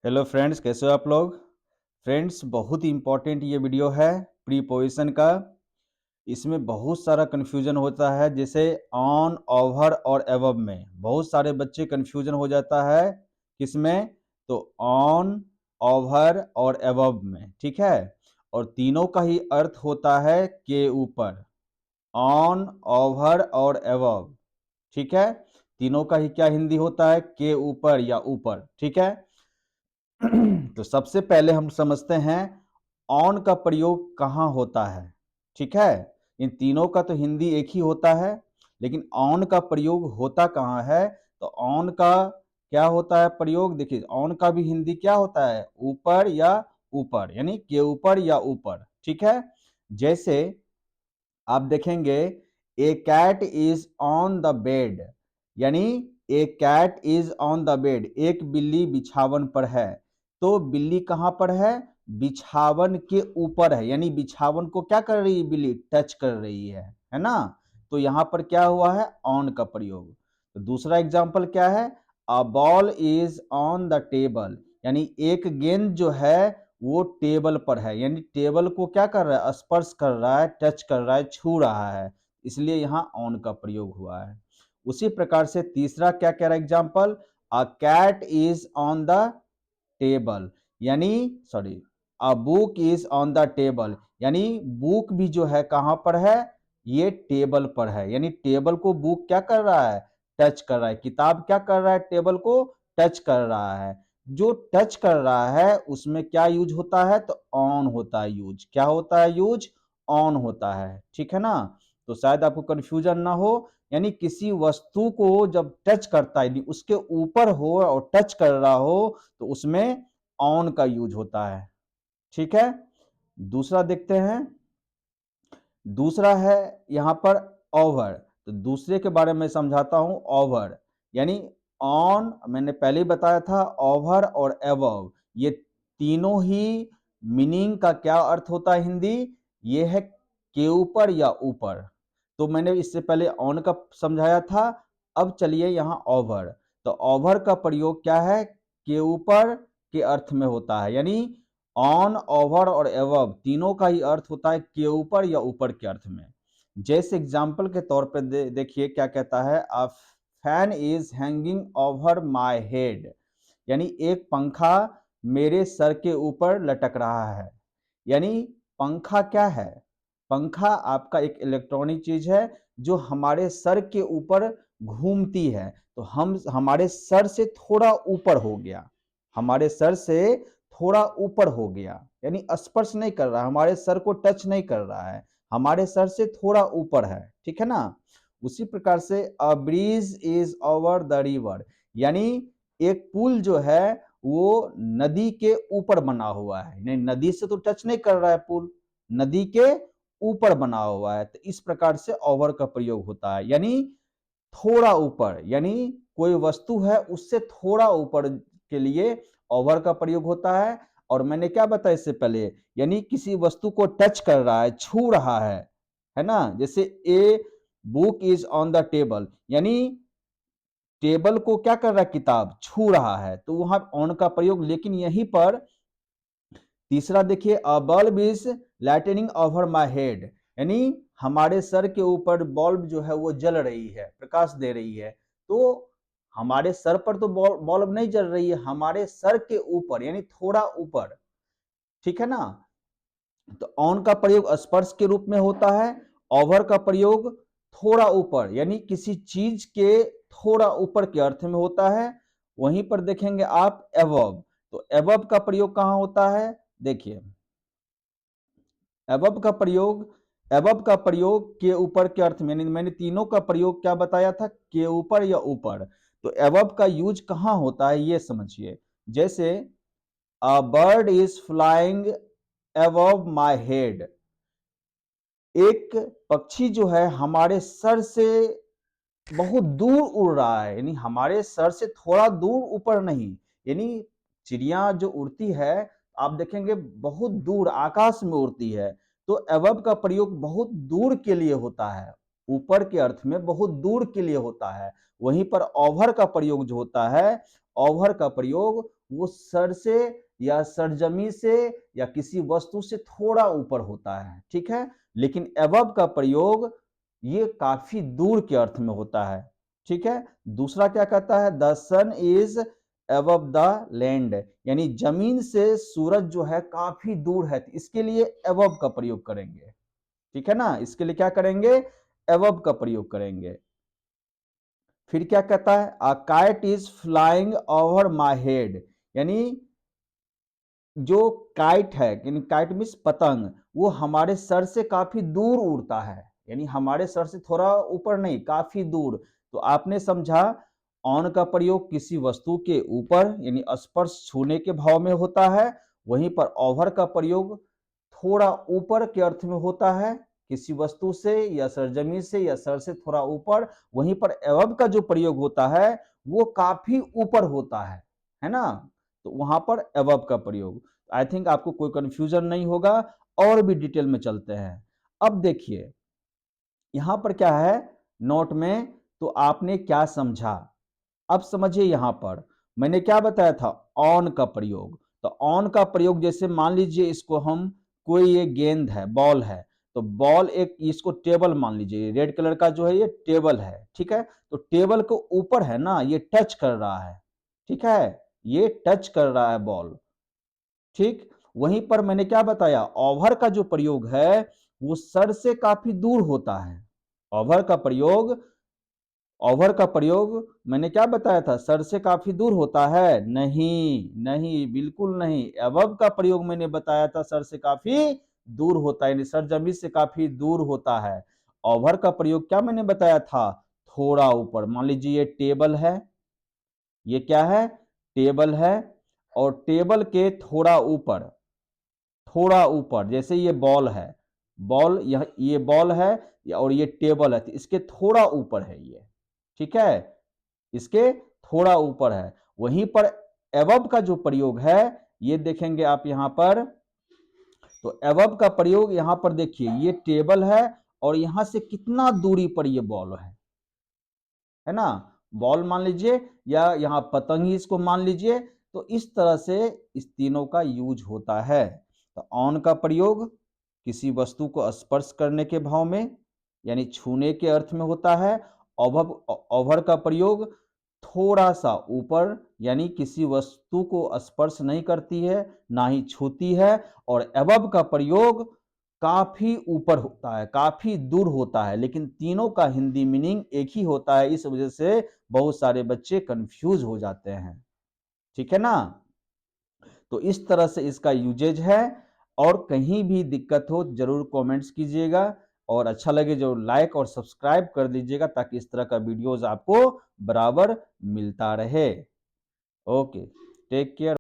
Hello friends, कैसे हो आप लोग। फ्रेंड्स, बहुत ही इंपॉर्टेंट ये वीडियो है प्रीपोजिशन का। इसमें बहुत सारा कन्फ्यूजन होता है, जैसे ऑन, ओवर और एबव में बहुत सारे बच्चे कन्फ्यूजन हो जाता है। किसमें? तो ऑन, ओवर और एबव में, ठीक है। और तीनों का ही अर्थ होता है के ऊपर। ऑन, ओवर और एबव, ठीक है। तीनों का ही क्या हिंदी होता है? के ऊपर या ऊपर, ठीक है। तो सबसे पहले हम समझते हैं ऑन का प्रयोग कहाँ होता है, ठीक है। इन तीनों का तो हिंदी एक ही होता है, लेकिन ऑन का प्रयोग होता कहाँ है? तो ऑन का क्या होता है प्रयोग? देखिए, ऑन का भी हिंदी क्या होता है? ऊपर या ऊपर, यानी के ऊपर या ऊपर, ठीक है। जैसे आप देखेंगे, a cat is on the bed, यानी a cat is on the bed, एक बिल्ली बिछावन पर है। तो बिल्ली कहां पर है? बिछावन के ऊपर है, यानी बिछावन को क्या कर रही है बिल्ली? टच कर रही है ना। तो यहां पर क्या हुआ है? ऑन का प्रयोग। तो दूसरा एग्जांपल क्या है? A ball is on the table, यानी एक गेंद जो है वो टेबल पर है, यानी टेबल को क्या कर रहा है? स्पर्श कर रहा है, टच कर रहा है, छू रहा है, इसलिए यहाँ ऑन का प्रयोग हुआ है। उसी प्रकार से तीसरा क्या कह रहा है example? A cat is on the table, यानी sorry, a book is on the table, यानी बुक भी जो है कहां पर है? ये टेबल पर है, यानी टेबल को बुक क्या कर रहा है? टच कर रहा है। किताब क्या कर रहा है? टेबल को टच कर रहा है। जो टच कर रहा है उसमें क्या यूज होता है? तो ऑन होता है यूज। क्या होता है यूज? ऑन होता है, ठीक है ना। तो शायद आपको कंफ्यूजन ना हो, यानी किसी वस्तु को जब टच करता है, यदि उसके ऊपर हो और टच कर रहा हो, तो उसमें ऑन का यूज होता है, ठीक है। दूसरा देखते हैं। दूसरा है यहां पर ओवर। तो दूसरे के बारे में समझाता हूं। ओवर यानी ऑन, मैंने पहले ही बताया था। ओवर और एबव, ये तीनों ही मीनिंग का क्या अर्थ होता है हिंदी? ये है के ऊपर या ऊपर। तो मैंने इससे पहले ऑन का समझाया था। अब चलिए यहां ओवर। तो ओवर का प्रयोग क्या है? के ऊपर के अर्थ में होता है, यानी ऑन, ओवर और एबव तीनों का ही अर्थ होता है के ऊपर या ऊपर के अर्थ में। जैसे एग्जाम्पल के तौर पर देखिए क्या कहता है। A fan is hanging over my head, यानी एक पंखा मेरे सर के ऊपर लटक रहा है। यानी पंखा क्या है? पंखा आपका एक इलेक्ट्रॉनिक चीज है जो हमारे सर के ऊपर घूमती है। तो हम हमारे सर से थोड़ा ऊपर हो गया, हमारे सर से थोड़ा ऊपर हो गया, यानी स्पर्श नहीं कर रहा, हमारे सर को टच नहीं कर रहा है, हमारे सर से थोड़ा ऊपर है, ठीक है ना। उसी प्रकार से अ bridge is over the river, यानी एक पुल जो है वो नदी के ऊपर बना हुआ है, नहीं नदी से तो टच नहीं कर रहा है पुल, नदी के ऊपर बना हुआ है। तो इस प्रकार से ओवर का प्रयोग होता है, यानी थोड़ा ऊपर, यानी कोई वस्तु है उससे थोड़ा ऊपर के लिए ओवर का प्रयोग होता है। और मैंने क्या बताया इससे पहले, यानी किसी वस्तु को टच कर रहा है, छू रहा है ना। जैसे a book is on the table, यानी टेबल को क्या कर रहा है? किताब छू रहा है, तो वहां ऑन का प्रयोग। लेकिन यहीं पर तीसरा देखिए, अ bulb is lightning over my head, यानी हमारे सर के ऊपर बल्ब जो है वो जल रही है, प्रकाश दे रही है। तो हमारे सर पर तो बल्ब नहीं जल रही है, हमारे सर के ऊपर, यानी थोड़ा ऊपर, ठीक है ना। तो ऑन का प्रयोग स्पर्श के रूप में होता है। ओवर का प्रयोग थोड़ा ऊपर, यानी किसी चीज के थोड़ा ऊपर के अर्थ में होता है। वहीं पर देखेंगे आप एबव। तो एबव का प्रयोग कहां होता है? देखिए, एबव का प्रयोग, एबव का प्रयोग के ऊपर के अर्थ में, मैंने तीनों का प्रयोग क्या बताया था? के ऊपर या ऊपर। तो एबव का यूज कहां होता है ये समझिए। जैसे a bird is flying above my head, एक पक्षी जो है हमारे सर से बहुत दूर उड़ रहा है, यानी हमारे सर से थोड़ा दूर ऊपर नहीं, यानी चिड़िया जो उड़ती है आप देखेंगे बहुत दूर आकाश में उड़ती है। तो अबव का प्रयोग बहुत दूर के लिए होता है, ऊपर के अर्थ में बहुत दूर के लिए होता है। वहीं पर ओवर का प्रयोग जो होता है, ओवर का प्रयोग वो सर से या सरजमी से या किसी वस्तु से थोड़ा ऊपर होता है, ठीक है। लेकिन अबव का प्रयोग ये काफी दूर के अर्थ में होता है, ठीक है। दूसरा क्या कहता है, the sun is above the land, यानी जमीन से सूरज जो है काफी दूर है, तो इसके लिए अबव का प्रयोग करेंगे, ठीक है ना। इसके लिए क्या करेंगे, अबव का प्रयोग करेंगे। फिर क्या कहता है, a kite is flying over my head, यानी जो काइट है, यानी काइट मीन्स पतंग, वो हमारे सर से काफी दूर उड़ता है, यानी हमारे सर से थोड़ा ऊपर नहीं, काफी दूर। तो आपने समझा, ऑन का प्रयोग किसी वस्तु के ऊपर यानी स्पर्श छूने के भाव में होता है, वहीं पर ओवर का प्रयोग थोड़ा ऊपर के अर्थ में होता है, किसी वस्तु से या सरजमी से या सर से थोड़ा ऊपर। वहीं पर एवब का जो प्रयोग होता है वो काफी ऊपर होता है ना। तो वहां पर एवब का प्रयोग, आई थिंक आपको कोई कंफ्यूजन नहीं होगा। और भी डिटेल में चलते हैं। अब देखिए यहां पर क्या है नोट में, तो आपने क्या समझा, अब समझिए। यहां पर मैंने क्या बताया था, ऑन का प्रयोग। तो ऑन का प्रयोग जैसे मान लीजिए इसको हम, कोई ये गेंद है, बॉल है, तो बॉल एक, इसको टेबल मान लीजिए, रेड कलर का जो है ये टेबल है, ठीक है। तो टेबल के ऊपर है ना, ये टच कर रहा है, ठीक है, ये टच कर रहा है बॉल, ठीक। वहीं पर मैंने क्या बताया, ओवर का जो प्रयोग है वो सर से काफी दूर होता है। ओवर का प्रयोग, ओवर का प्रयोग मैंने क्या बताया था, सर से काफी दूर होता है, नहीं नहीं, बिल्कुल नहीं। अबव का प्रयोग मैंने बताया था सर से काफी दूर होता है, यानी सर जमीन से काफी दूर होता है। ओवर का प्रयोग क्या मैंने बताया था, थोड़ा ऊपर। मान लीजिए ये टेबल है, ये क्या है, टेबल है, और टेबल के थोड़ा ऊपर, थोड़ा ऊपर, जैसे ये बॉल है, बॉल, ये बॉल है और ये टेबल है, तो इसके थोड़ा ऊपर है ये, ठीक है, इसके थोड़ा ऊपर है। वहीं पर एवब का जो प्रयोग है ये देखेंगे आप यहां पर, तो एवब का प्रयोग यहां पर देखिए, ये टेबल है और यहां से कितना दूरी पर ये बॉल है ना, बॉल मान लीजिए, या यहां पतंग इसको मान लीजिए। तो इस तरह से इस तीनों का यूज होता है। तो ऑन का प्रयोग किसी वस्तु को स्पर्श करने के भाव में यानी छूने के अर्थ में होता है। ओवर, ओवर का प्रयोग थोड़ा सा ऊपर, यानी किसी वस्तु को स्पर्श नहीं करती है, ना ही छूती है। और अबव का प्रयोग काफी ऊपर होता है, काफी दूर होता है। लेकिन तीनों का हिंदी मीनिंग एक ही होता है, इस वजह से बहुत सारे बच्चे कंफ्यूज हो जाते हैं, ठीक है ना। तो इस तरह से इसका यूजेज है। और कहीं भी दिक्कत हो जरूर कमेंट्स कीजिएगा, और अच्छा लगे जो लाइक और सब्सक्राइब कर दीजिएगा, ताकि इस तरह का वीडियोस आपको बराबर मिलता रहे। Okay, take care.